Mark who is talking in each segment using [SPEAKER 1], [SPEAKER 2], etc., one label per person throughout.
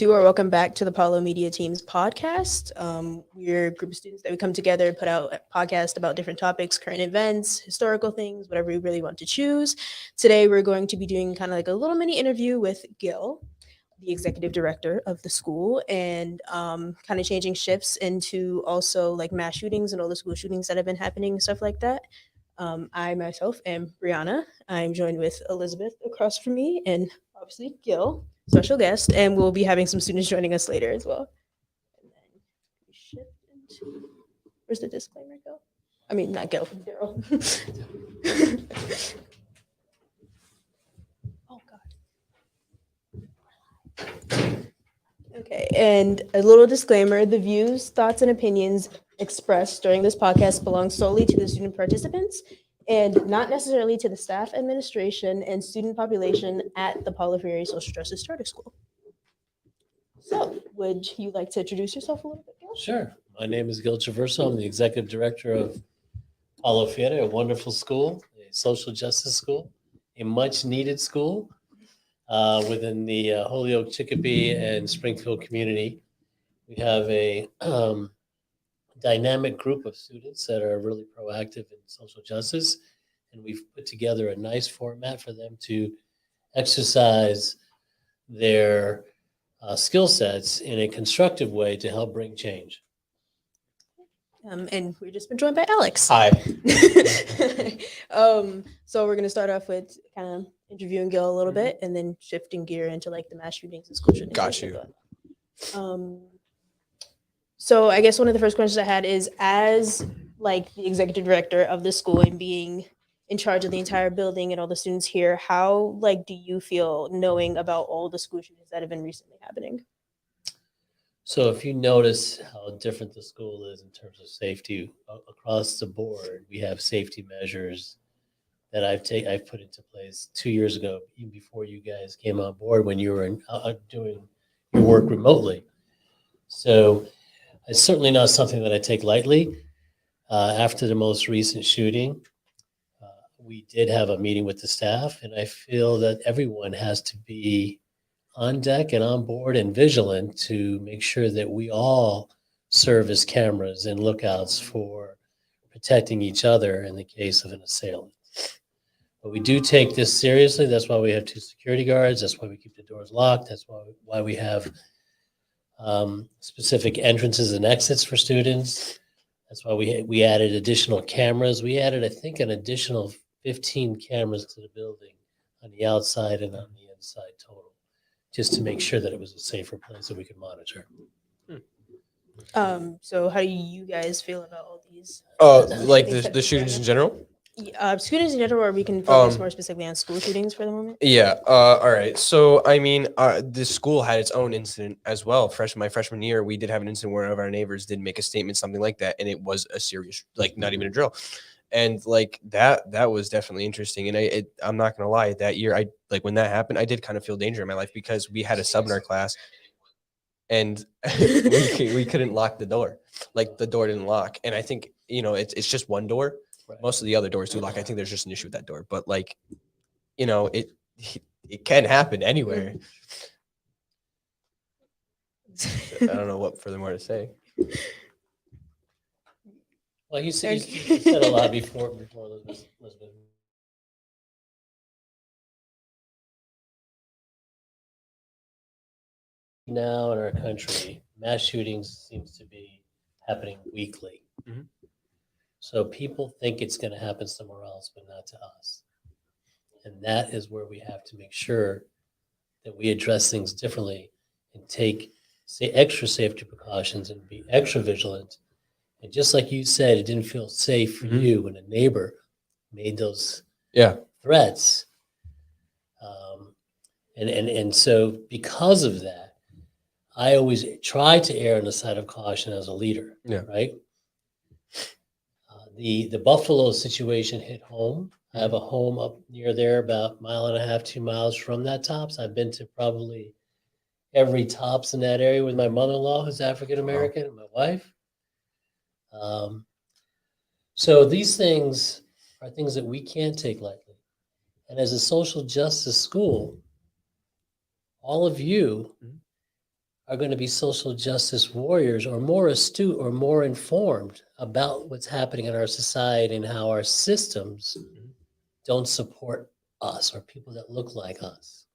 [SPEAKER 1] Welcome back to the Paulo Media Team's podcast. We're a group of students that we come together, put out a podcast about different topics, current events, historical things, whatever we really want to choose. Today, we're going to be doing kind of like a little mini interview with Gil, the executive director of the school, and kind of changing shifts into also like mass shootings and all the school shootings that have been happening, stuff like that. I myself am Brianna. I'm joined with Elizabeth across from me, and obviously Gil, special guest, and we'll be having some students joining us later as well. And then we shift into where's the disclaimer go? I mean, not Gil, Daryl. Oh God. Okay, and a little disclaimer: the views, thoughts, and opinions expressed during this podcast belong solely to the student participants and not necessarily to the staff, administration, and student population at the Paulo Freire Social Justice Charter School. So, would you like to introduce yourself a little bit, Gil?
[SPEAKER 2] Sure. My name is Gil Traverso. I'm the executive director of Paulo Freire, a wonderful school, a social justice school, a much needed school within the Holyoke, Chicopee, and Springfield community. We have a dynamic group of students that are really proactive in social justice, and we've put together a nice format for them to exercise their skill sets in a constructive way to help bring change.
[SPEAKER 1] And we've just been joined by Alex.
[SPEAKER 3] Hi.
[SPEAKER 1] So we're gonna start off with kind of interviewing Gil a little bit, and then shifting gear into like the mass shootings and school shootings.
[SPEAKER 3] Got you.
[SPEAKER 1] So I guess one of the first questions I had is, as like the executive director of the school and being in charge of the entire building and all the students here, how like do you feel knowing about all the school shootings that have been recently happening?
[SPEAKER 2] So if you notice how different the school is in terms of safety across the board, we have safety measures that I've put into place 2 years ago, even before you guys came on board when you were doing your work remotely. So it's certainly not something that I take lightly. After the most recent shooting, we did have a meeting with the staff, and I feel that everyone has to be on deck and on board and vigilant to make sure that we all serve as cameras and lookouts for protecting each other in the case of an assailant. But we do take this seriously. That's why we have 2 security guards. That's why we keep the doors locked. That's why we have specific entrances and exits for students. That's why we added additional cameras. We added, I think, an additional 15 cameras to the building on the outside and on the inside total, just to make sure that it was a safer place that we could monitor.
[SPEAKER 1] So how do you guys feel about all these?
[SPEAKER 3] Like the shootings in general?
[SPEAKER 1] Students in general, or we can focus more specifically on school shootings for the moment?
[SPEAKER 3] Yeah. All right. So, I mean, this school had its own incident as well. My freshman year, we did have an incident where one of our neighbors did make a statement, something like that, and it was a serious, like, not even a drill. And like that was definitely interesting. And I'm not gonna lie, that year, when that happened, I did kind of feel danger in my life because we had a sub in our class, and we couldn't lock the door. Like the door didn't lock, and I think it's just one door.
[SPEAKER 2] Right.
[SPEAKER 3] Most of the other doors do lock. I think there's just an issue with that door, but like, it can happen anywhere. I don't know what furthermore to say.
[SPEAKER 2] Well, you said a lot before Elizabeth. Now in our country, mass shootings seems to be happening weekly.
[SPEAKER 3] Mm-hmm.
[SPEAKER 2] So people think it's going to happen somewhere else, but not to us. And that is where we have to make sure that we address things differently and take extra safety precautions and be extra vigilant. And just like you said, it didn't feel safe for you when a neighbor made those threats. And so because of that, I always try to err on the side of caution as a leader, right? The Buffalo situation hit home. I have a home up near there, about 1.5 miles, 2 miles from that Tops. I've been to probably every Tops in that area with my mother-in-law, who's African-American, and my wife. So these things are things that we can't take lightly. And as a social justice school, all of you are going to be social justice warriors or more astute or more informed about what's happening in our society and how our systems don't support us or people that look like us.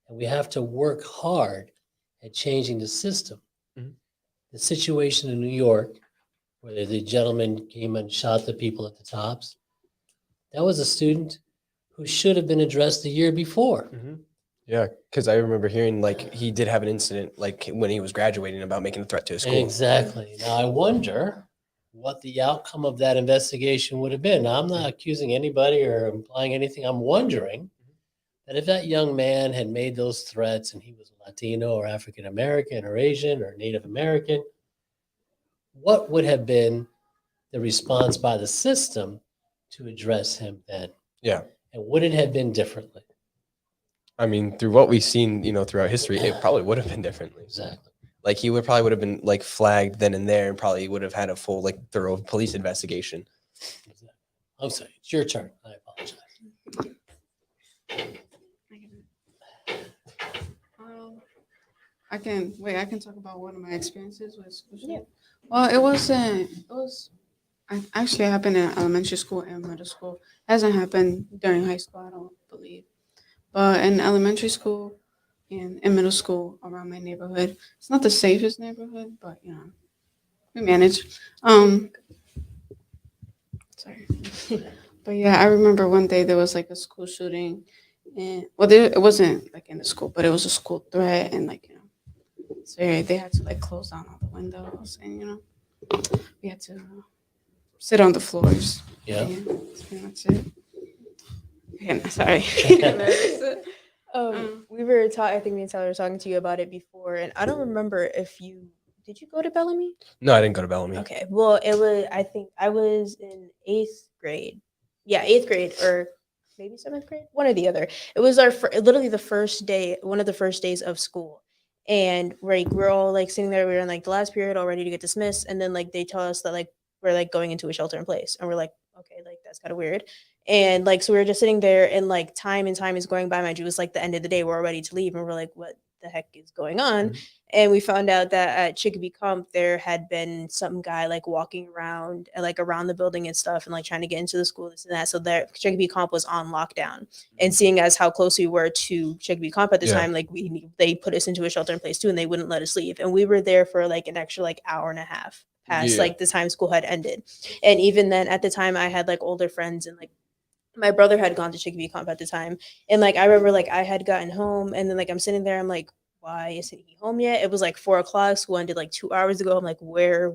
[SPEAKER 2] And we have to work hard at changing the system.
[SPEAKER 3] Mhm.
[SPEAKER 2] The situation in New York, where the gentleman came and shot the people at the Tops, that was a student who should have been addressed the year before.
[SPEAKER 3] Yeah, because I remember hearing like he did have an incident like when he was graduating about making a threat to his school.
[SPEAKER 2] Exactly. Now, I wonder what the outcome of that investigation would have been. Now, I'm not accusing anybody or implying anything. I'm wondering that if that young man had made those threats and he was Latino or African American or Asian or Native American, what would have been the response by the system to address him then?
[SPEAKER 3] Yeah.
[SPEAKER 2] And would it have been differently?
[SPEAKER 3] I mean, through what we've seen, throughout history, it probably would have been differently.
[SPEAKER 2] Exactly.
[SPEAKER 3] Like he probably would have been like flagged then and there, and probably would have had a full like thorough police investigation.
[SPEAKER 2] Exactly. I'm sorry. It's your turn. I apologize.
[SPEAKER 4] I can talk about one of my experiences with school shooting.
[SPEAKER 1] Yeah.
[SPEAKER 4] Well, it happened in elementary school and middle school. It hasn't happened during high school, I don't believe. But in elementary school and in middle school around my neighborhood, it's not the safest neighborhood, but we manage. Sorry. But yeah, I remember one day there was like a school shooting, and it wasn't like in the school, but it was a school threat, and so they had to like close down all the windows, and we had to sit on the floors.
[SPEAKER 2] Yeah.
[SPEAKER 4] And that's pretty much it. Yeah, sorry.
[SPEAKER 1] We were I think me and Tyler were talking to you about it before, and I don't remember if did you go to Bellamy?
[SPEAKER 3] No, I didn't go to Bellamy.
[SPEAKER 1] Okay, well, I think I was in 8th grade. Yeah, 8th grade or maybe 7th grade, one or the other. It was literally the first day, one of the first days of school. And we're all like sitting there, we were in like the last period, all ready to get dismissed. And then like they tell us that like we're like going into a shelter in place. And we're like, okay, like that's kind of weird. And like, so we were just sitting there and like time and time is going by. Mind you, it was like the end of the day, we're all ready to leave. And we're like, what the heck is going on? And we found out that at Chicopee Comp there had been some guy like walking around like around the building and stuff and like trying to get into the school, this and that. So that Chicopee Comp was on lockdown. And seeing as how close we were to Chicopee Comp at the time, like they put us into a shelter in place too, and they wouldn't let us leave. And we were there for like an extra like hour and a half past like the time school had ended. And even then at the time I had like older friends, and like my brother had gone to Chicopee Comp at the time. And like I remember like I had gotten home, and then like I'm sitting there, I'm like, why isn't he home yet? It was like 4 o'clock. School ended like 2 hours ago. I'm like, where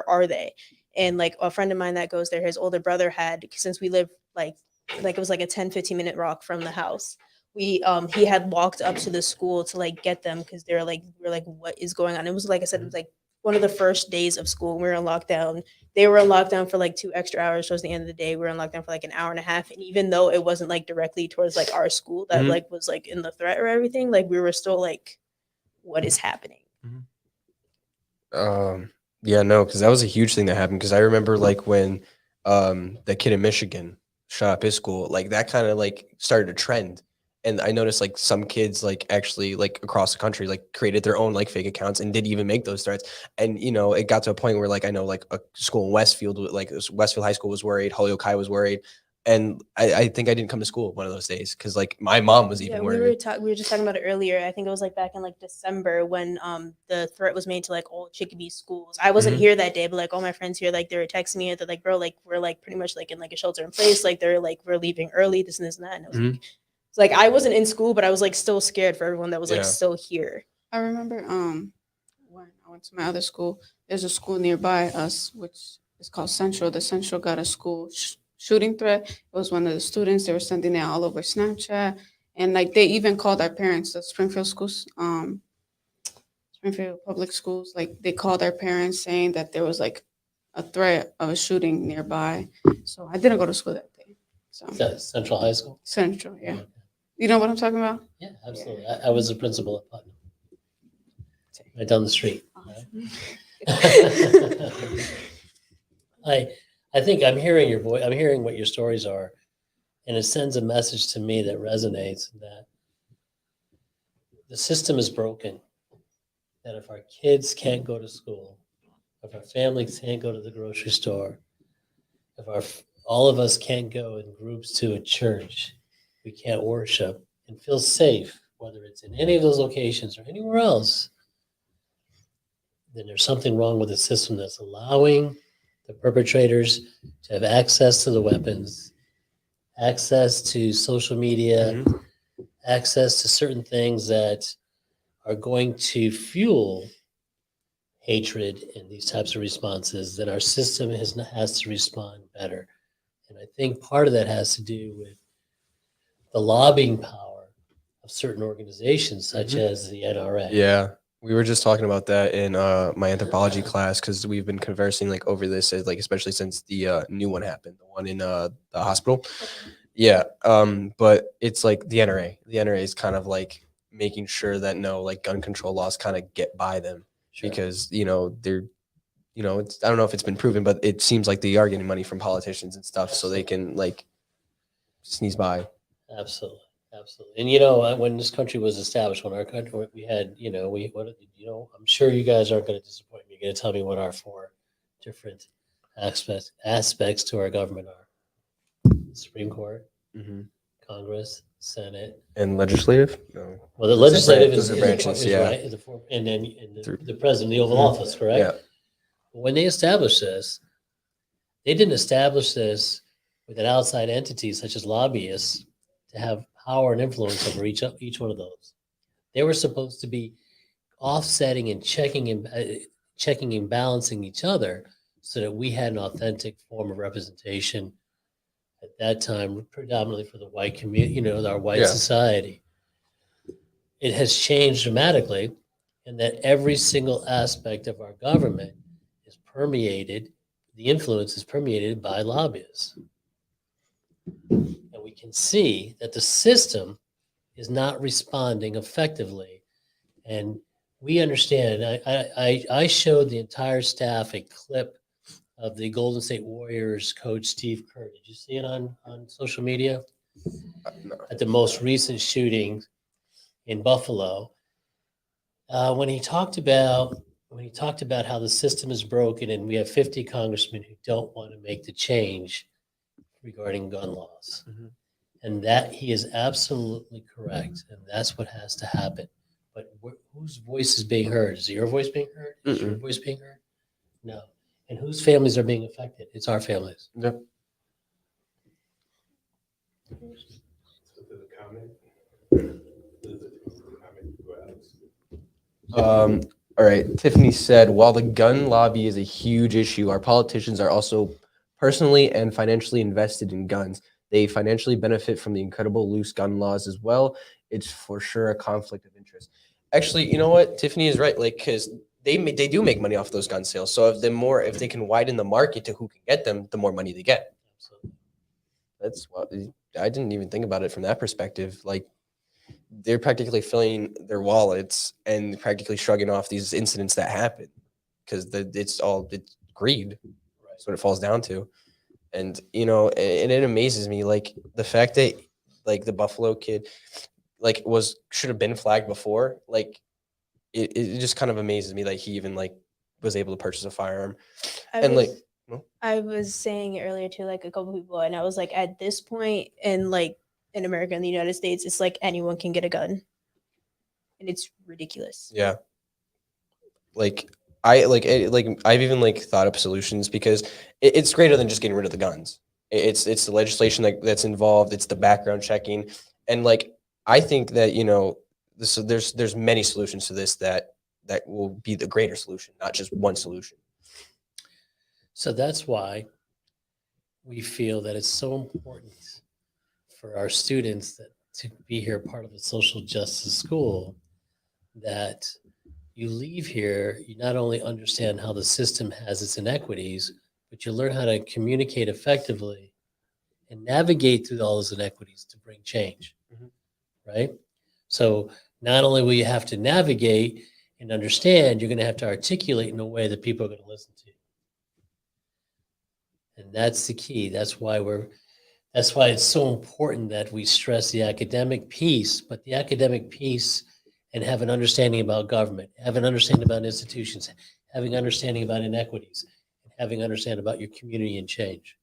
[SPEAKER 1] are they? And like a friend of mine that goes there, his older brother had, since we live like it was like a 10-15 minute walk from the house. He had walked up to the school to like get them because we were like, what is going on? It was like I said, it was like one of the first days of school. We were in lockdown. They were in lockdown for like 2 extra hours towards the end of the day. We were in lockdown for like an hour and a half. And even though it wasn't like directly towards like our school that like was like in the threat or everything, like we were still like, what is happening?
[SPEAKER 3] Yeah, no, because that was a huge thing that happened. Because I remember like when the kid in Michigan shot up his school, like that kind of like started a trend. And I noticed like some kids like actually like across the country like created their own like fake accounts and did even make those threats. And it got to a point where like I know like a school in Westfield, like Westfield High School was worried, Holyoke High was worried. And I think I didn't come to school one of those days because like my mom was even worried.
[SPEAKER 1] We were just talking about it earlier. I think it was like back in like December when the threat was made to like all Chicopee schools. I wasn't here that day, but like all my friends here, like they were texting me, they're like, bro, like we're like pretty much like in like a shelter in place. Like they're like, we're leaving early, this and this and that. And I was like, it's like I wasn't in school, but I was like still scared for everyone that was like still here.
[SPEAKER 4] I remember when I went to my other school, there's a school nearby us, which is called Central. The Central got a school shooting threat. It was one of the students. They were sending it all over Snapchat. And like they even called our parents, the Springfield schools, Springfield public schools, like they called our parents saying that there was like a threat of a shooting nearby. So I didn't go to school that day. So
[SPEAKER 2] Is that Central High School?
[SPEAKER 4] Central, yeah.
[SPEAKER 2] Okay.
[SPEAKER 4] You know what I'm talking about?
[SPEAKER 2] Yeah, absolutely. I was the principal at Putnam. Right down the street. I think I'm hearing your voice. I'm hearing what your stories are, and it sends a message to me that resonates that the system is broken. that if our kids can't go to school, if our families can't go to the grocery store, if all of us can't go in groups to a church, we can't worship and feel safe, whether it's in any of those locations or anywhere else, then there's something wrong with the system that's allowing the perpetrators to have access to the weapons, access to social media, access to certain things that are going to fuel hatred and these types of responses, then our system has to respond better. And I think part of that has to do with the lobbying power of certain organizations, such as the NRA.
[SPEAKER 3] Yeah. We were just talking about that in my anthropology class because we've been conversing like over this, like especially since the new one happened, the one in the hospital. Yeah. But it's like the NRA. The NRA is kind of like making sure that no like gun control laws kind of get by them because they're it's I don't know if it's been proven, but it seems like they are getting money from politicians and stuff, so they can like sneeze by.
[SPEAKER 2] Absolutely. And when this country was established, when our country, we had, I'm sure you guys aren't going to disappoint me. You're going to tell me what our 4 different aspects to our government are: Supreme Court, Congress, Senate,
[SPEAKER 3] and legislative. No.
[SPEAKER 2] Well, the legislative is
[SPEAKER 3] branches,
[SPEAKER 2] right, and then the president, the Oval Office, correct?
[SPEAKER 3] Yeah.
[SPEAKER 2] When they established this, they didn't establish this with an outside entity such as lobbyists to have power and influence over each one of those. They were supposed to be offsetting and checking and balancing each other so that we had an authentic form of representation at that time, predominantly for the white community, our white society. It has changed dramatically in that every single aspect of our government is permeated, the influence is permeated by lobbyists. And we can see that the system is not responding effectively. And we understand, I showed the entire staff a clip of the Golden State Warriors coach, Steve Kerr. Did you see it on social media?
[SPEAKER 3] No.
[SPEAKER 2] At the most recent shooting in Buffalo, when he talked about how the system is broken and we have 50 congressmen who don't want to make the change regarding gun laws. And that he is absolutely correct. And that's what has to happen. But whose voice is being heard? Is your voice being heard? Is your voice being heard? No. And whose families are being affected? It's our families.
[SPEAKER 3] Yep. All right. Tiffany said, while the gun lobby is a huge issue, our politicians are also personally and financially invested in guns. They financially benefit from the incredible loose gun laws as well. It's for sure a conflict of interest. Actually, you know what? Tiffany is right. Like, because they do make money off those gun sales. So if they can widen the market to who can get them, the more money they get.
[SPEAKER 2] Absolutely.
[SPEAKER 3] That's what I didn't even think about it from that perspective. Like, they're practically filling their wallets and practically shrugging off these incidents that happen because it's greed. That's what it falls down to. And, and it amazes me, like the fact that like the Buffalo kid, like should have been flagged before. Like it just kind of amazes me that he even like was able to purchase a firearm.
[SPEAKER 1] I was saying earlier to like a couple people, and I was like, at this point in America and the United States, it's like anyone can get a gun, and it's ridiculous.
[SPEAKER 3] Yeah. I've even like thought up solutions because it's greater than just getting rid of the guns. It's the legislation that's involved. It's the background checking, and like I think that there's many solutions to this that will be the greater solution, not just one solution.
[SPEAKER 2] So that's why we feel that it's so important for our students to be here part of the social justice school, that you leave here, you not only understand how the system has its inequities, but you learn how to communicate effectively and navigate through all those inequities to bring change, right? So not only will you have to navigate and understand, you're going to have to articulate in a way that people are going to listen to. And that's the key. That's why it's so important that we stress the academic piece, but the academic piece and have an understanding about government, have an understanding about institutions, having understanding about inequities, and having understanding about your community and change.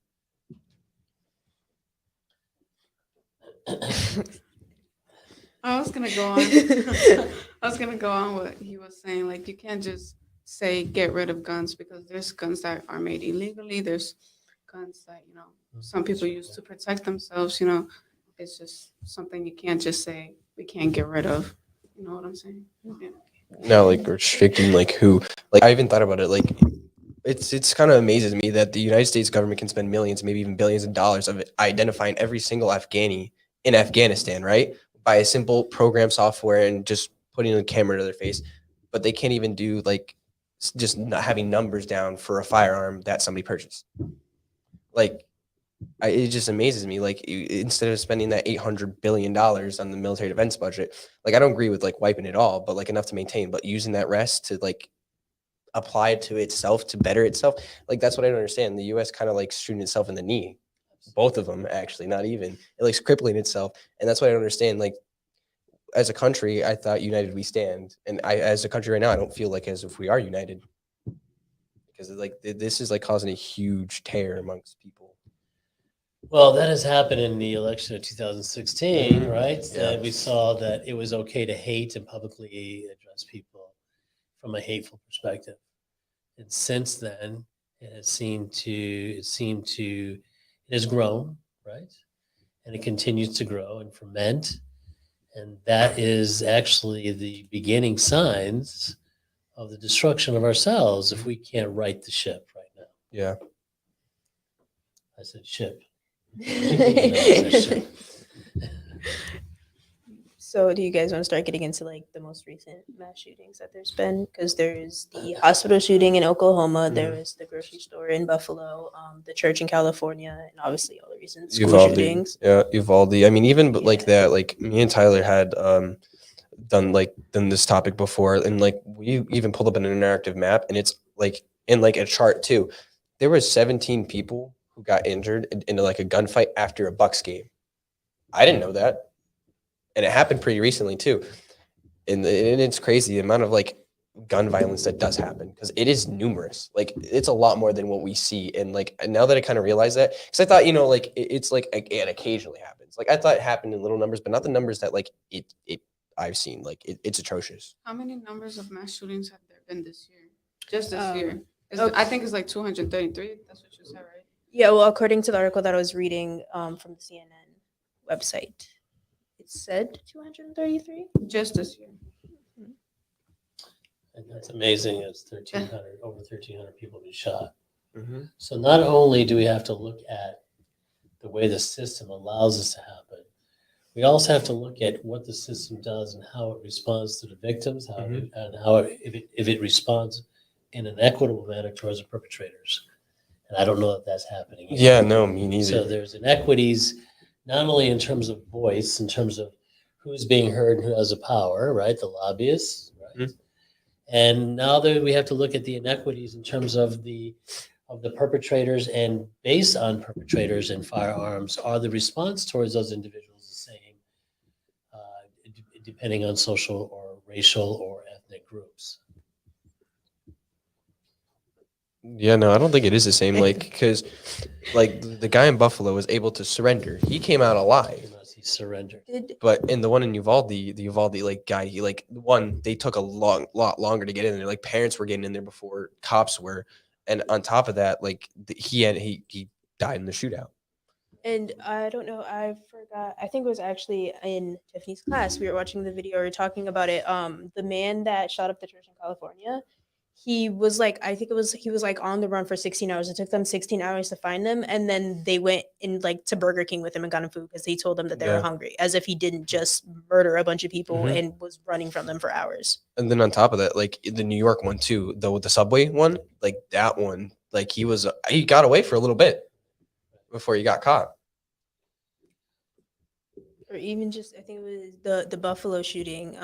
[SPEAKER 4] I was gonna go on. I was gonna go on what he was saying. Like, you can't just say get rid of guns, because there's guns that are made illegally. There's guns that some people use to protect themselves. It's just something you can't just say we can't get rid of. You know what I'm saying? Yeah.
[SPEAKER 3] Now, like restricting like who, like I even thought about it. Like it's kind of amazes me that the United States government can spend millions, maybe even billions of dollars of identifying every single Afghani in Afghanistan, right? By a simple program software and just putting a camera to their face, but they can't even do like just not having numbers down for a firearm that somebody purchased. Like it just amazes me. Like instead of spending that $800 billion on the military defense budget, like I don't agree with like wiping it all, but like enough to maintain, but using that rest to like apply it to itself to better itself. Like that's what I don't understand. The US kind of like shooting itself in the knee. Both of them actually, not even. It likes crippling itself. And that's what I don't understand. Like as a country, I thought united we stand. And as a country right now, I don't feel like as if we are united. Because like this is like causing a huge tear amongst people.
[SPEAKER 2] Well, that has happened in the election of 2016, right?
[SPEAKER 3] Yeah.
[SPEAKER 2] We saw that it was okay to hate and publicly address people from a hateful perspective. And since then, it has grown, right? And it continues to grow and ferment. And that is actually the beginning signs of the destruction of ourselves if we can't right the ship right now.
[SPEAKER 3] Yeah.
[SPEAKER 2] I said ship.
[SPEAKER 1] So do you guys want to start getting into like the most recent mass shootings that there's been? Because there's the hospital shooting in Oklahoma, there was the grocery store in Buffalo, the church in California, and obviously all the recent school shootings.
[SPEAKER 3] Yeah, Uvalde. I mean, even but like
[SPEAKER 1] Yeah.
[SPEAKER 3] that, like me and Tyler had done this topic before, and like we even pulled up an interactive map, and it's like in like a chart too. There was 17 people who got injured in like a gunfight after a Bucks game. I didn't know that, and it happened pretty recently too. And it's crazy the amount of like gun violence that does happen, because it is numerous. Like it's a lot more than what we see. And like now that I kind of realize that, because I thought like it's like it occasionally happens. Like I thought it happened in little numbers, but not the numbers that like it I've seen. Like it's atrocious.
[SPEAKER 4] How many numbers of mass shootings have there been this year? Just this year?
[SPEAKER 1] okay.
[SPEAKER 4] I think it's like 233. That's what you said, right?
[SPEAKER 1] Yeah, well, according to the article that I was reading from the CNN website, it said 233.
[SPEAKER 4] Just this year.
[SPEAKER 2] And that's amazing. It's 1,300, over 1,300 people have been shot.
[SPEAKER 3] Mm-hmm.
[SPEAKER 2] So not only do we have to look at the way the system allows this to happen, we also have to look at what the system does and how it responds to the victims, if it responds in an equitable manner towards the perpetrators. And I don't know if that's happening yet.
[SPEAKER 3] Yeah, no, me neither.
[SPEAKER 2] So there's inequities, not only in terms of voice, in terms of who's being heard and who has the power, right? The lobbyists, right? And now that we have to look at the inequities in terms of the perpetrators, and based on perpetrators and firearms, are the response towards those individuals the same, depending on social or racial or ethnic groups?
[SPEAKER 3] Yeah, no, I don't think it is the same. Like, because like the guy in Buffalo was able to surrender. He came out alive.
[SPEAKER 2] Unless he surrendered.
[SPEAKER 3] But in the one in Uvalde, the Uvalde like guy, he like one, they took a lot longer to get in there. Like parents were getting in there before cops were, and on top of that, like he died in the shootout.
[SPEAKER 1] And I don't know, I forgot. I think it was actually in Tiffany's class. We were watching the video, we were talking about it. The man that shot up the church in California, he was like, he was like on the run for 16 hours. It took them 16 hours to find them. And then they went in like to Burger King with him and got him food because he told them that they were hungry, as if he didn't just murder a bunch of people and was running from them for hours.
[SPEAKER 3] And then on top of that, like the New York one too, the subway one, like that one, like he got away for a little bit before he got caught.
[SPEAKER 1] Or even just, I think it was the Buffalo shooting.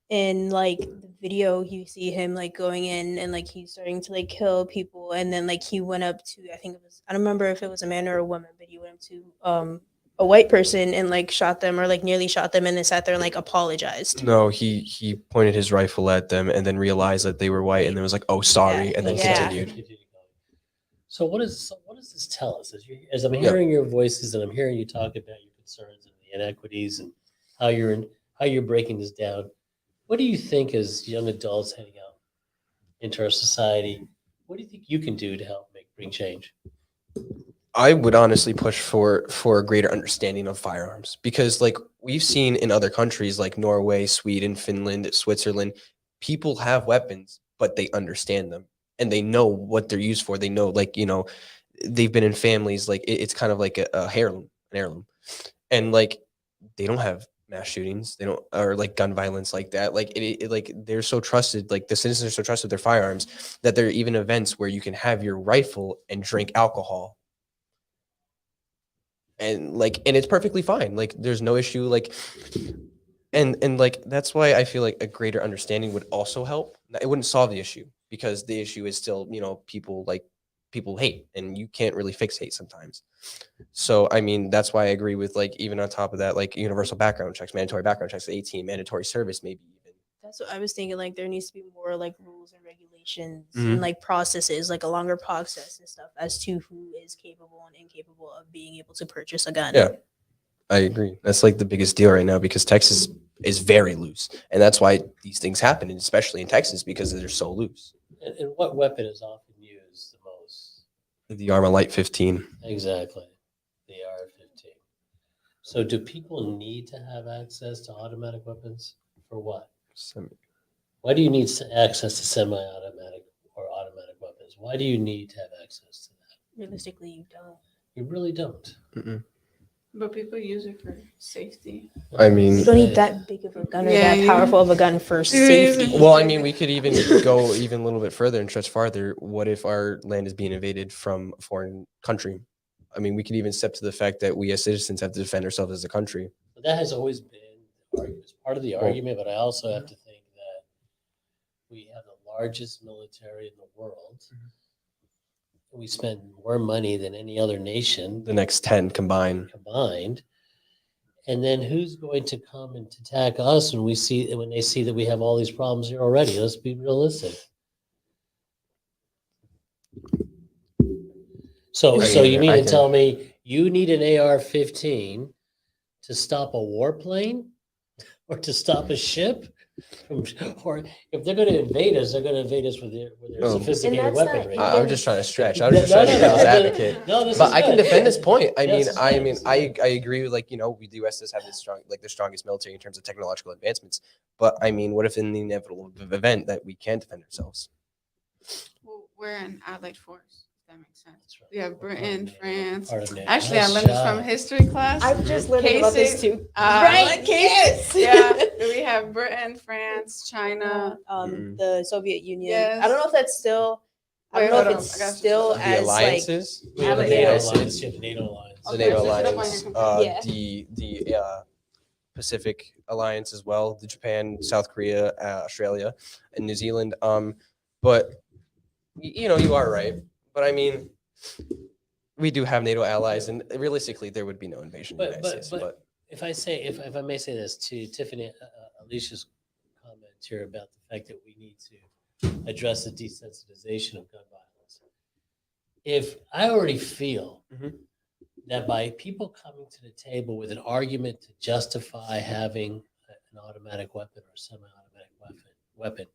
[SPEAKER 1] In like the video, you see him like going in and like he's starting to like kill people, and then like he went up to, I think it was, I don't remember if it was a man or a woman, but he went up to a a white person and like shot them or like nearly shot them and then sat there and like apologized.
[SPEAKER 3] No, he pointed his rifle at them and then realized that they were white and then was like, "Oh, sorry," and then
[SPEAKER 1] Yeah.
[SPEAKER 3] continued.
[SPEAKER 2] So what does this tell us? As I'm
[SPEAKER 3] Yeah.
[SPEAKER 2] hearing your voices and I'm hearing you talk about your concerns and the inequities and how you're breaking this down, what do you think as young adults heading out into our society? What do you think you can do to help bring change?
[SPEAKER 3] I would honestly push for a greater understanding of firearms because like we've seen in other countries like Norway, Sweden, Finland, Switzerland, people have weapons, but they understand them and they know what they're used for. They know like, they've been in families like it's kind of like a heirloom. And like they don't have mass shootings, they don't or like gun violence like that. Like like they're so trusted, like the citizens are so trusted with their firearms that there are even events where you can have your rifle and drink alcohol and it's perfectly fine, like there's no issue, like and like that's why I feel like a greater understanding would also help. It wouldn't solve the issue because the issue is still people hate and you can't really fix hate sometimes. So I mean that's why I agree with like even on top of that like universal background checks, mandatory background checks at 18, mandatory service maybe even.
[SPEAKER 1] That's what I was thinking. Like there needs to be more like rules and regulations
[SPEAKER 3] Mhm.
[SPEAKER 1] and like processes, like a longer process and stuff as to who is capable and incapable of being able to purchase a gun.
[SPEAKER 3] Yeah, I agree. That's like the biggest deal right now because Texas is very loose, and that's why these things happen, and especially in Texas because they're so loose.
[SPEAKER 2] And what weapon is often used the most?
[SPEAKER 3] The Armalite 15.
[SPEAKER 2] Exactly, the AR-15. So do people need to have access to automatic weapons for what? Why do you need access to semi-automatic or automatic weapons? Why do you need to have access to that?
[SPEAKER 1] Realistically, you don't.
[SPEAKER 2] You really don't.
[SPEAKER 3] Mm-mm.
[SPEAKER 4] But people use it for safety.
[SPEAKER 3] I mean,
[SPEAKER 1] You don't need that big of a gun or
[SPEAKER 4] Yeah,
[SPEAKER 1] that
[SPEAKER 4] you-
[SPEAKER 1] powerful of a gun for
[SPEAKER 4] Yeah,
[SPEAKER 1] safety.
[SPEAKER 3] well, I mean, we could even go even a little bit further and stretch farther. What if our land is being invaded from a foreign country? I mean, we could even step to the fact that we as citizens have to defend ourselves as a country.
[SPEAKER 2] But that has always been it's part of the
[SPEAKER 3] Well-
[SPEAKER 2] argument, but I also have to think that we have the largest military in the world. We spend more money than any other nation
[SPEAKER 3] The next 10 combined.
[SPEAKER 2] And then who's going to come and attack us when they see that we have all these problems here already? Let's be realistic. So you mean to tell me you need an AR-15 to stop a warplane or to stop a ship? Or if they're going to invade us, they're going to invade us with their
[SPEAKER 3] Oh.
[SPEAKER 2] sophisticated
[SPEAKER 1] And that's not
[SPEAKER 2] weaponry.
[SPEAKER 1] even-
[SPEAKER 3] I'm just trying to stretch. I'm just trying to be devil's advocate.
[SPEAKER 2] No, this
[SPEAKER 3] But
[SPEAKER 2] is
[SPEAKER 3] I can
[SPEAKER 2] good.
[SPEAKER 3] defend this point. I
[SPEAKER 2] Yes,
[SPEAKER 3] mean,
[SPEAKER 2] it's
[SPEAKER 3] I
[SPEAKER 2] good.
[SPEAKER 3] agree with like, the US does have the strongest military in terms of technological advancements. But I mean, what if in the inevitable event that we can't defend ourselves?
[SPEAKER 4] Well, we're an allied force. If that makes sense.
[SPEAKER 2] That's right.
[SPEAKER 4] We have
[SPEAKER 2] We're part of
[SPEAKER 4] Britain,
[SPEAKER 2] NATO,
[SPEAKER 4] France.
[SPEAKER 2] part of NATO.
[SPEAKER 4] Actually, I
[SPEAKER 2] Nice
[SPEAKER 4] learned this
[SPEAKER 2] job.
[SPEAKER 4] from history class.
[SPEAKER 1] I'm just learning about this
[SPEAKER 4] Casey,
[SPEAKER 1] too.
[SPEAKER 4] Right,
[SPEAKER 1] Yes.
[SPEAKER 4] Yeah, we have Britain, France, China.
[SPEAKER 1] The Soviet Union.
[SPEAKER 4] Yes.
[SPEAKER 1] I don't know if that's still. I
[SPEAKER 4] Wait,
[SPEAKER 1] don't know
[SPEAKER 4] hold
[SPEAKER 1] if
[SPEAKER 4] on.
[SPEAKER 1] it's
[SPEAKER 4] I got you.
[SPEAKER 1] still
[SPEAKER 3] The
[SPEAKER 1] as like.
[SPEAKER 3] alliances,
[SPEAKER 2] We have the
[SPEAKER 4] Allies.
[SPEAKER 2] NATO
[SPEAKER 3] Allies.
[SPEAKER 2] alliance. You have the NATO alliance.
[SPEAKER 3] the
[SPEAKER 4] Okay,
[SPEAKER 3] NATO
[SPEAKER 4] search it up on your
[SPEAKER 3] alliance,
[SPEAKER 4] computer.
[SPEAKER 1] Yeah.
[SPEAKER 3] the Pacific alliance as well, the Japan, South Korea, Australia, and New Zealand. But you are right. But I mean, we do have NATO allies, and realistically, there would be no invasion of the United States. But
[SPEAKER 2] If I may say this to Tiffany, Alicia's comment here about the fact that we need to address the desensitization of gun violence. If I already feel
[SPEAKER 3] Mhm.
[SPEAKER 2] that by people coming to the table with an argument to justify having an automatic weapon or semi-automatic weapon,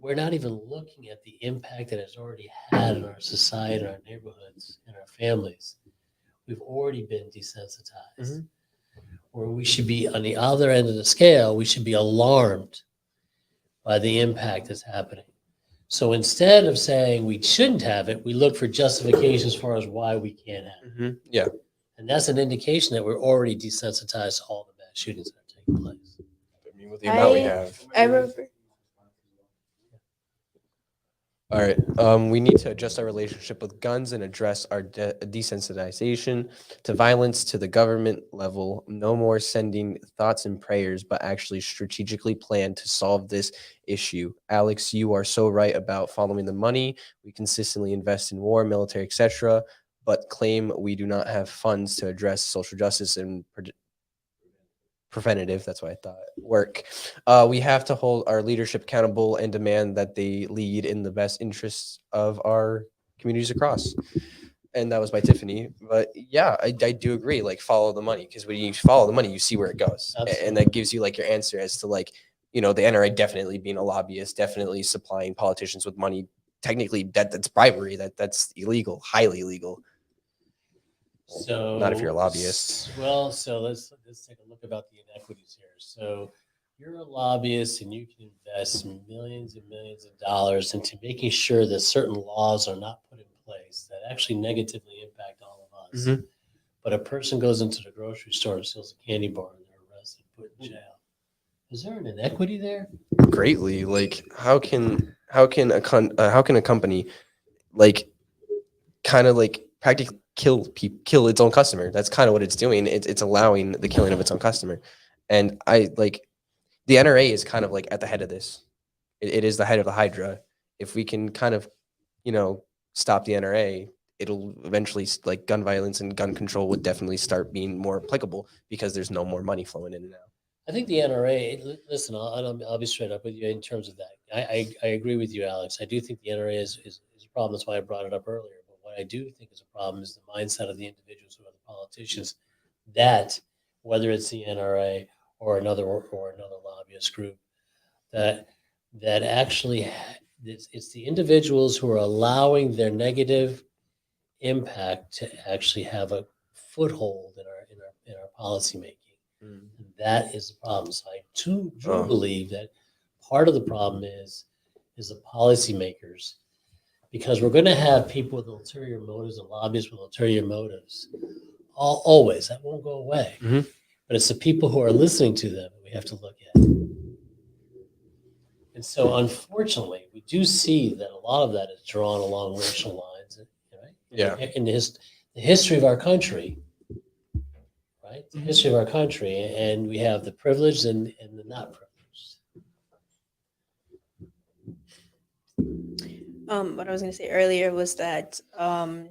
[SPEAKER 2] we're not even looking at the impact that it's already had in our society, our neighborhoods, and our families. We've already been desensitized.
[SPEAKER 3] Mhm.
[SPEAKER 2] Where we should be on the other end of the scale, we should be alarmed by the impact that's happening. So instead of saying we shouldn't have it, we look for justifications as far as why we can't have it.
[SPEAKER 3] Yeah,
[SPEAKER 2] And that's an indication that we're already desensitized to all the mass shootings that are taking place.
[SPEAKER 3] I mean, with the amount we
[SPEAKER 1] I-
[SPEAKER 3] have.
[SPEAKER 1] I remember.
[SPEAKER 3] All right. We need to adjust our relationship with guns and address our desensitization to violence to the government level. No more sending thoughts and prayers, but actually strategically plan to solve this issue. Alex, you are so right about following the money. We consistently invest in war, military, etc. but claim we do not have funds to address social justice and preventative, that's what I thought, work. We have to hold our leadership accountable and demand that they lead in the best interests of our communities across. And that was by Tiffany. But yeah, I do agree. Like, follow the money, because when you follow the money, you see where it goes, and that gives you like your answer as to like, the NRA definitely being a lobbyist, definitely supplying politicians with money. Technically, that's bribery. That's illegal, highly illegal.
[SPEAKER 2] So
[SPEAKER 3] Not if you're a lobbyist.
[SPEAKER 2] Well, so let's take a look about the inequities here. So you're a lobbyist and you can invest millions and millions of dollars into making sure that certain laws are not put in place that actually negatively impact all of us.
[SPEAKER 3] Mhm.
[SPEAKER 2] But a person goes into the grocery store and steals a candy bar and they're arrested, put in jail. Is there an inequity there?
[SPEAKER 3] Greatly. Like, how can a company like kind of like practically kill its own customer? That's kind of what it's doing. It's allowing the killing of its own customer. And I like, the NRA is kind of like at the head of this. It is the head of the Hydra. If we can kind of, stop the NRA, it'll eventually, like, gun violence and gun control would definitely start being more applicable, because there's no more money flowing in and out.
[SPEAKER 2] I think the NRA. Listen, I'll be straight up with you in terms of that. I agree with you, Alex. I do think the NRA is a problem. That's why I brought it up earlier. But what I do think is a problem is the mindset of the individuals who are the politicians. That, whether it's the NRA or another lobbyist group, that actually it's the individuals who are allowing their negative impact to actually have a foothold in our policy making. That is the problem. So I do believe that part of the problem is the policymakers, because we're going to have people with ulterior motives and lobbyists with ulterior motives. Always, that won't go away.
[SPEAKER 3] Mhm.
[SPEAKER 2] But it's the people who are listening to them that we have to look at. And so, unfortunately, we do see that a lot of that is drawn along racial lines, right?
[SPEAKER 3] Yeah.
[SPEAKER 2] In the history of our country. Right? The history of our country, and we have the privileged and the not privileged.
[SPEAKER 1] What I was going to say earlier was that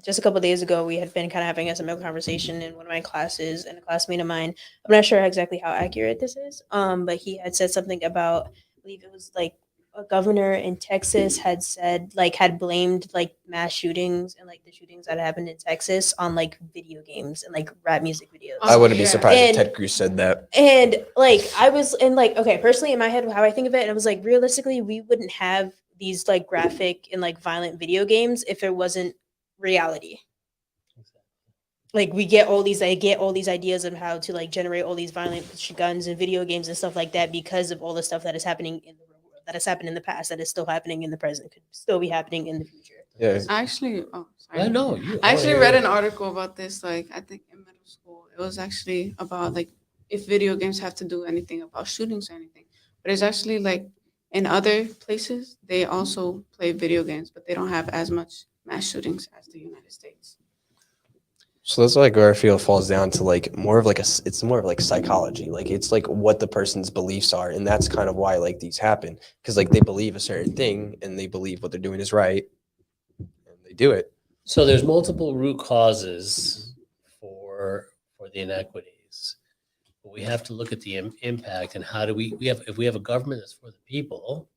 [SPEAKER 1] just a couple of days ago, we had been kind of having a similar conversation in one of my classes, and a classmate of mine, I'm not sure exactly how accurate this is, but he had said something about, I believe it was like a governor in Texas had said, like, had blamed like mass shootings and like the shootings that happened in Texas on like video games and like rap music videos.
[SPEAKER 3] I wouldn't be surprised if
[SPEAKER 1] And-
[SPEAKER 3] Ted Cruz said that.
[SPEAKER 1] And like I was, and like, okay, personally in my head, how I think of it, I was like, realistically, we wouldn't have these like graphic and like violent video games if it wasn't reality. Like I get all these ideas of how to like generate all these violent guns and video games and stuff like that because of all the stuff that is happening in the real world, that has happened in the past, that is still happening in the present, could still be happening in the future.
[SPEAKER 3] Yeah.
[SPEAKER 4] I actually,
[SPEAKER 2] I know.
[SPEAKER 4] I actually read an article about this, like, I think in middle school. It was actually about like if video games have to do anything about shootings or anything. But it's actually like in other places, they also play video games, but they don't have as much mass shootings as the United States.
[SPEAKER 3] So that's like where I feel it falls down to like more of like it's more of like psychology. Like, it's like what the person's beliefs are. And that's kind of why like these happen. Because like they believe a certain thing and they believe what they're doing is right. And they do it.
[SPEAKER 2] So there's multiple root causes for the inequities. But we have to look at the impact, and how do if we have a government that's for the people,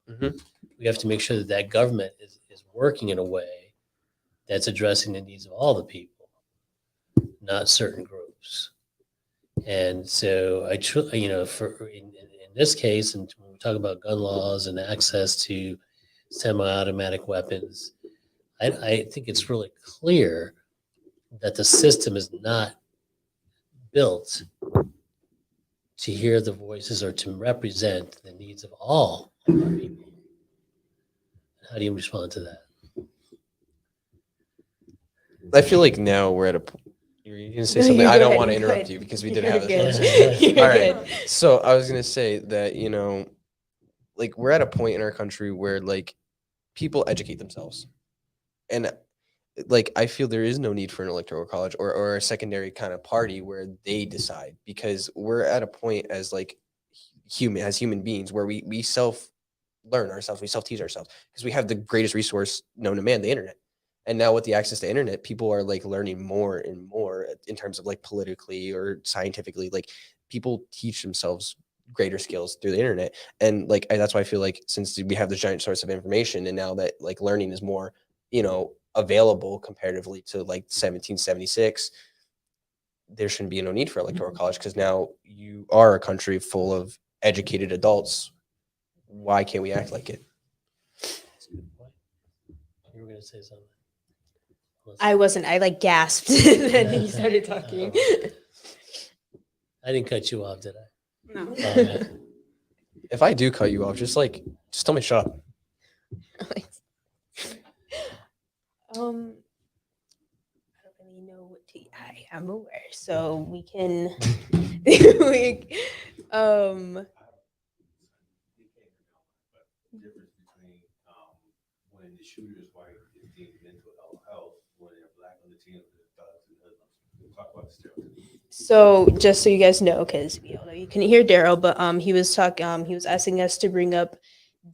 [SPEAKER 2] we have to make sure that that government is working in a way that's addressing the needs of all the people, not certain groups. And so in this case, and when we talk about gun laws and access to semi-automatic weapons, I think it's really clear that the system is not built to hear the voices or to represent the needs of all of our people. How do you respond to that?
[SPEAKER 3] I feel like now we're at a point. You're going to say
[SPEAKER 1] No,
[SPEAKER 3] something.
[SPEAKER 1] you
[SPEAKER 3] I
[SPEAKER 1] go
[SPEAKER 3] don't
[SPEAKER 1] ahead,
[SPEAKER 3] want to
[SPEAKER 1] you go
[SPEAKER 3] interrupt
[SPEAKER 1] ahead.
[SPEAKER 3] you because we did
[SPEAKER 1] You're
[SPEAKER 3] have
[SPEAKER 1] good.
[SPEAKER 3] this.
[SPEAKER 1] You're
[SPEAKER 3] All right.
[SPEAKER 1] good.
[SPEAKER 3] So I was going to say that, like, we're at a point in our country where like people educate themselves. And like, I feel there is no need for an electoral college or a secondary kind of party where they decide, because we're at a point as like human beings where we self learn ourselves, we self teach ourselves, because we have the greatest resource known to man, the internet. And now with the access to internet, people are like learning more and more in terms of like politically or scientifically. Like people teach themselves greater skills through the internet. And like that's why I feel like since we have this giant source of information, and now that like learning is more, available comparatively to like 1776, there shouldn't be no need for electoral college, because now you are a country full of educated adults. Why can't we act like it?
[SPEAKER 2] That's a good point. You were going to say something.
[SPEAKER 1] I wasn't. I like gasped and then he started talking.
[SPEAKER 2] I didn't cut you off, did I?
[SPEAKER 4] No.
[SPEAKER 2] Oh, yeah.
[SPEAKER 3] If I do cut you off, just tell me shut up.
[SPEAKER 1] I don't really know what to. I am aware, so we can.
[SPEAKER 5] Difference between when the shooter is white is deemed mental health, when they're black on the team, we'll talk about the stereotypes.
[SPEAKER 1] So just so you guys know, because you couldn't hear Daryl, but he was asking us to bring up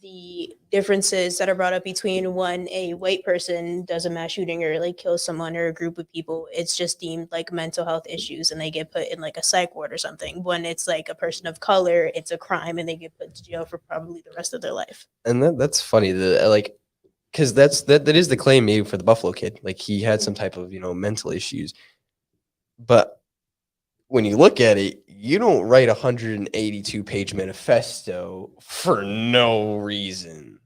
[SPEAKER 1] the differences that are brought up between when a white person does a mass shooting or like kills someone or a group of people. It's just deemed like mental health issues and they get put in like a psych ward or something. When it's like a person of color, it's a crime and they get put to jail for probably the rest of their life.
[SPEAKER 3] And that's funny. Because that is the claim made for the Buffalo kid. Like he had some type of mental issues, but when you look at it, you don't write a 182-page manifesto for no reason.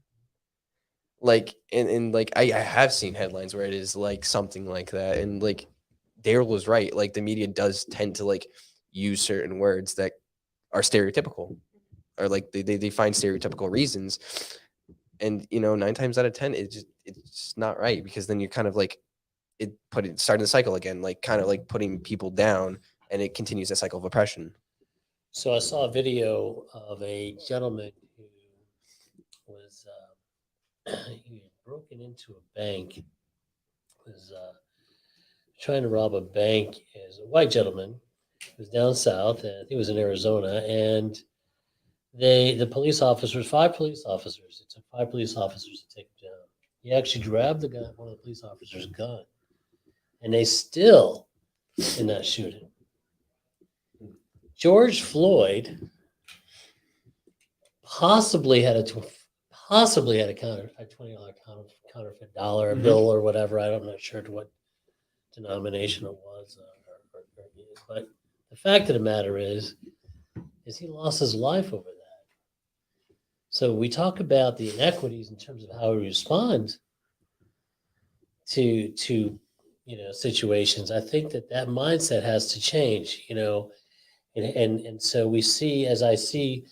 [SPEAKER 3] Like, and like I have seen headlines where it is like something like that. And like Daryl was right. Like the media does tend to like use certain words that are stereotypical, or like they find stereotypical reasons. And 9 times out of 10, it's not right, because then you're kind of like starting the cycle again, like kind of like putting people down, and it continues that cycle of oppression.
[SPEAKER 2] So I saw a video of a gentleman who was he had broken into a bank, was trying to rob a bank. As a white gentleman, he was down south, and I think it was in Arizona, and the police officers, 5 police officers, it took 5 police officers to take him down. He actually grabbed the guy, one of the police officers' gun, and they still did not shoot him. George Floyd possibly had a $20 counterfeit dollar bill or whatever. I'm not sure to what denomination it was, but the fact of the matter is he lost his life over that. So we talk about the inequities in terms of how we respond to situations. I think that mindset has to change. And so we see, as I see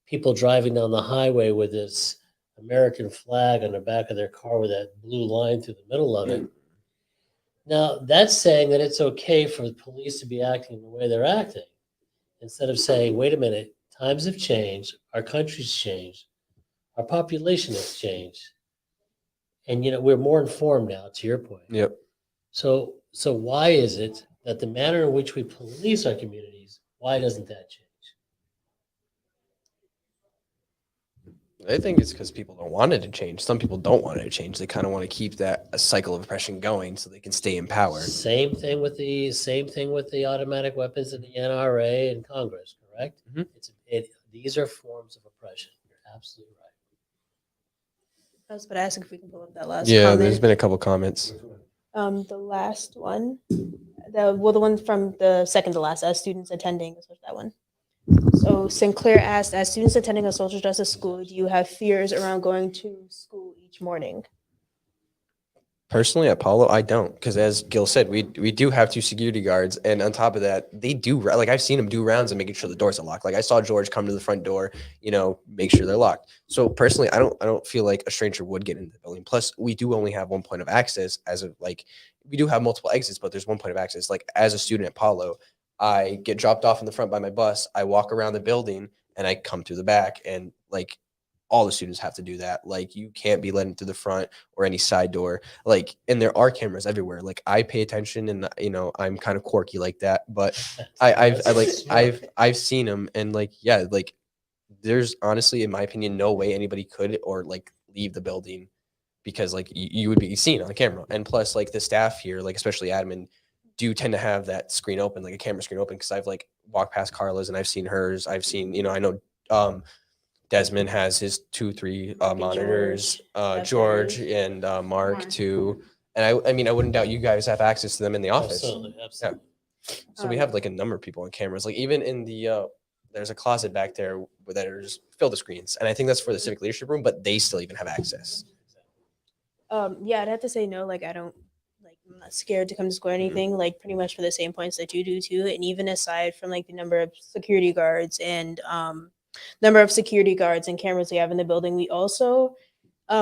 [SPEAKER 2] people driving down the highway with this American flag on the back of their car with that blue line through the middle of it. Now, that's saying that it's okay for the police to be acting the way they're acting, instead of saying, wait a minute, times have changed, our country's changed, our population has changed. And, we're more informed now, to your point.
[SPEAKER 3] Yep.
[SPEAKER 2] So why is it that the manner in which we police our communities, why doesn't that change?
[SPEAKER 3] I think it's because people don't want it to change. Some people don't want it to change. They kind of want to keep a cycle of oppression going so they can stay in power.
[SPEAKER 2] Same thing with the automatic weapons in the NRA and Congress, correct? Mm-hmm. These are forms of oppression. You're absolutely right.
[SPEAKER 1] I was about to ask if we can pull up that last
[SPEAKER 3] comment.
[SPEAKER 1] There's
[SPEAKER 3] been a couple comments.
[SPEAKER 1] The last one, the one from the second to last, as students attending, was that one. So Sinclair asked, as students attending a social justice school, do you have fears around going to school each morning?
[SPEAKER 3] Personally, at Paulo, I don't, because as Gil said, we do have 2 security guards, and on top of that, they do, like, I've seen them do rounds and making sure the doors are locked. Like I saw George come to the front door, make sure they're locked. So personally, I don't feel like a stranger would get into the building. Plus, we do only have 1 point of access, we do have multiple exits, but there's 1 point of access. Like as a student at Paulo, I get dropped off in the front by my bus, I walk around the building, and I come through the back, and like all the students have to do that. Like you can't be let into the front or any side door. Like, and there are cameras everywhere. Like I pay attention, and I'm kind of quirky like that. But I've seen them, and like there's honestly, in my opinion, no way anybody could or like leave the building because like you would be seen on camera. And plus like the staff here, like especially admin, do tend to have that screen open, like a camera screen open. Cause I've like walked past Carla's and I've seen hers. I've seen, I know Desmond has his 2, 3
[SPEAKER 1] Mark and
[SPEAKER 3] monitors,
[SPEAKER 1] George,
[SPEAKER 3] George and Mark
[SPEAKER 4] Mark.
[SPEAKER 3] too. And I mean, I wouldn't doubt you guys have access to them in the office.
[SPEAKER 2] Absolutely.
[SPEAKER 3] So we have like a number of people on cameras, like even in the, there's a closet back there where there's filled with screens. And I think that's for the civic leadership room, but they still even have access.
[SPEAKER 1] Yeah, I'd have to say no. Like, I'm not scared to come to school or anything. Like, pretty much for the same points that you do too. And even aside from like the number of security guards and cameras we have in the building, we also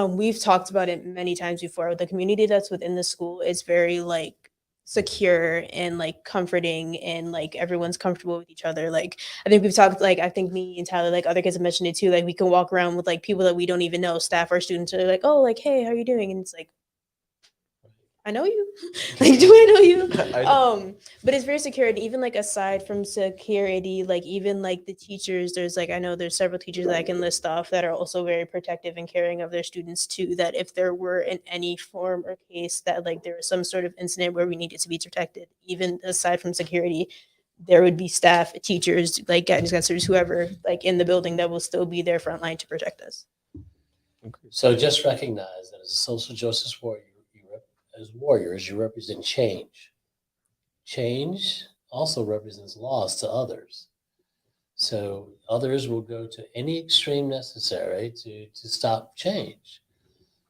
[SPEAKER 1] we've talked about it many times before. The community that's within the school is very like secure and like comforting, and like everyone's comfortable with each other. Like, I think we've talked, like, I think me and Tyler, like other kids have mentioned it too, like we can walk around with like people that we don't even know, staff or students, are like, oh, like, hey, how are you doing? And it's like, I know you. Like, do I know you? But it's very secure. And even like aside from security, like even like the teachers, there's like, I know there's several teachers that I can list off that are also very protective and caring of their students too, that if there were in any form or case that like there was some sort of incident where we needed to be protected, even aside from security, there would be staff, teachers, like guidance counselors, whoever, like in the building that will still be there front line to protect us.
[SPEAKER 2] So just recognize that as a social justice warrior, as warriors, you represent change. Change also represents loss to others. So others will go to any extreme necessary to stop change.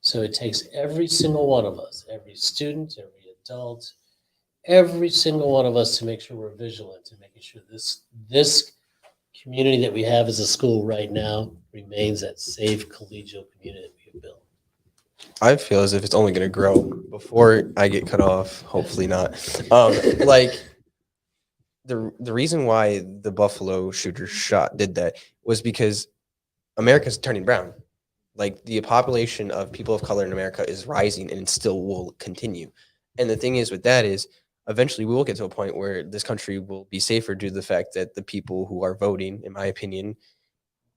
[SPEAKER 2] So it takes every single one of us, every student, every adult, every single one of us to make sure we're vigilant to making sure this community that we have as a school right now remains that safe collegial community we have built.
[SPEAKER 3] I feel as if it's only going to grow before I get cut off. Hopefully not. Like the reason why the Buffalo shooter did that was because America's turning brown. Like the population of people of color in America is rising and it still will continue. And the thing is with that is eventually we will get to a point where this country will be safer due to the fact that the people who are voting, in my opinion,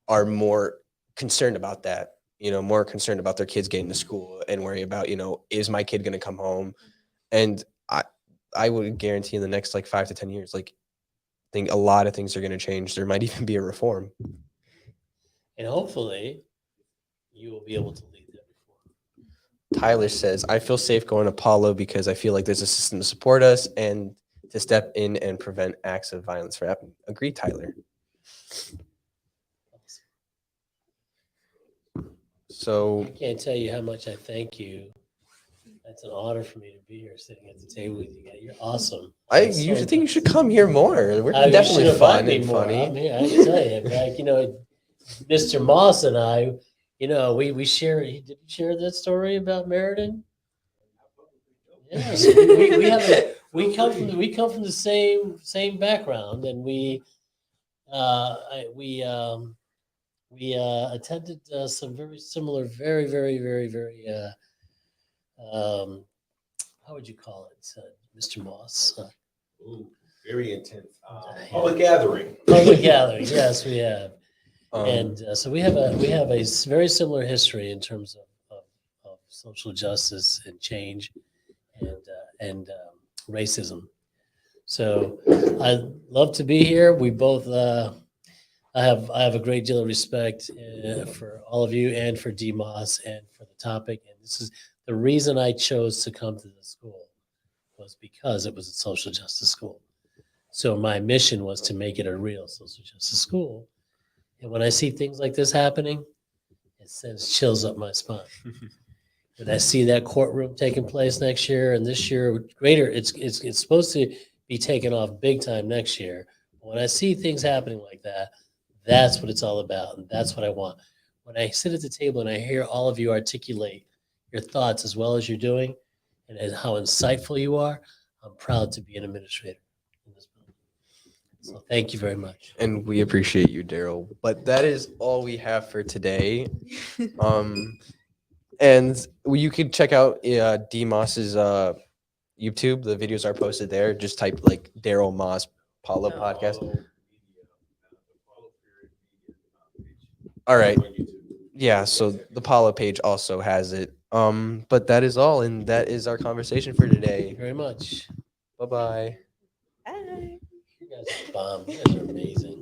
[SPEAKER 3] are more concerned about that. More concerned about their kids getting to school and worry about, is my kid going to come home? And I would guarantee in the next like 5 to 10 years, like I think a lot of things are going to change. There might even be a reform.
[SPEAKER 2] And hopefully you will be able to lead that reform.
[SPEAKER 3] Tyler says, I feel safe going to Paulo because I feel like there's a system to support us and to step in and prevent acts of violence from happening. Agree, Tyler. So
[SPEAKER 2] I can't tell you how much I thank you. It's an honor for me to be here sitting at the table with you guys. You're awesome.
[SPEAKER 3] I usually think you should come here more. We're
[SPEAKER 2] You
[SPEAKER 3] definitely
[SPEAKER 2] should
[SPEAKER 3] fun
[SPEAKER 2] invite me
[SPEAKER 3] and
[SPEAKER 2] more.
[SPEAKER 3] funny.
[SPEAKER 2] I'm here. I can tell you, like, Mr. Moss and I, we share. Did you share that story about Meriden? Yes, we come from the same background, and we attended some very similar, very, very, very, very. How would you call it, Mr. Moss?
[SPEAKER 5] Ooh, very intense. Public gathering.
[SPEAKER 2] Public gathering. Yes, we have.
[SPEAKER 3] And
[SPEAKER 2] So we have a very similar history in terms of social justice and change and racism. So I love to be here. We both I have a great deal of respect for all of you and for DMOS and for the topic. And this is the reason I chose to come to the school was because it was a social justice school. So my mission was to make it a real social justice school. And when I see things like this happening, it sends chills up my spine. When I see that courtroom taking place next year and this year greater, it's supposed to be taken off big time next year. When I see things happening like that, that's what it's all about. And that's what I want. When I sit at the table and I hear all of you articulate your thoughts as well as you're doing and how insightful you are, I'm proud to be an administrator in this building. So thank you very much.
[SPEAKER 3] And we appreciate you, Daryl. But that is all we have for today. And you can check out D Moss's YouTube. The videos are posted there. Just type like Daryl Moss Paulo podcast. All right. Yeah, so the Paulo page also has it. But that is all, and that is our conversation for
[SPEAKER 2] Thank you
[SPEAKER 3] today.
[SPEAKER 2] very much.
[SPEAKER 3] Bye bye.
[SPEAKER 1] Bye.
[SPEAKER 2] You guys are bomb. You guys are amazing.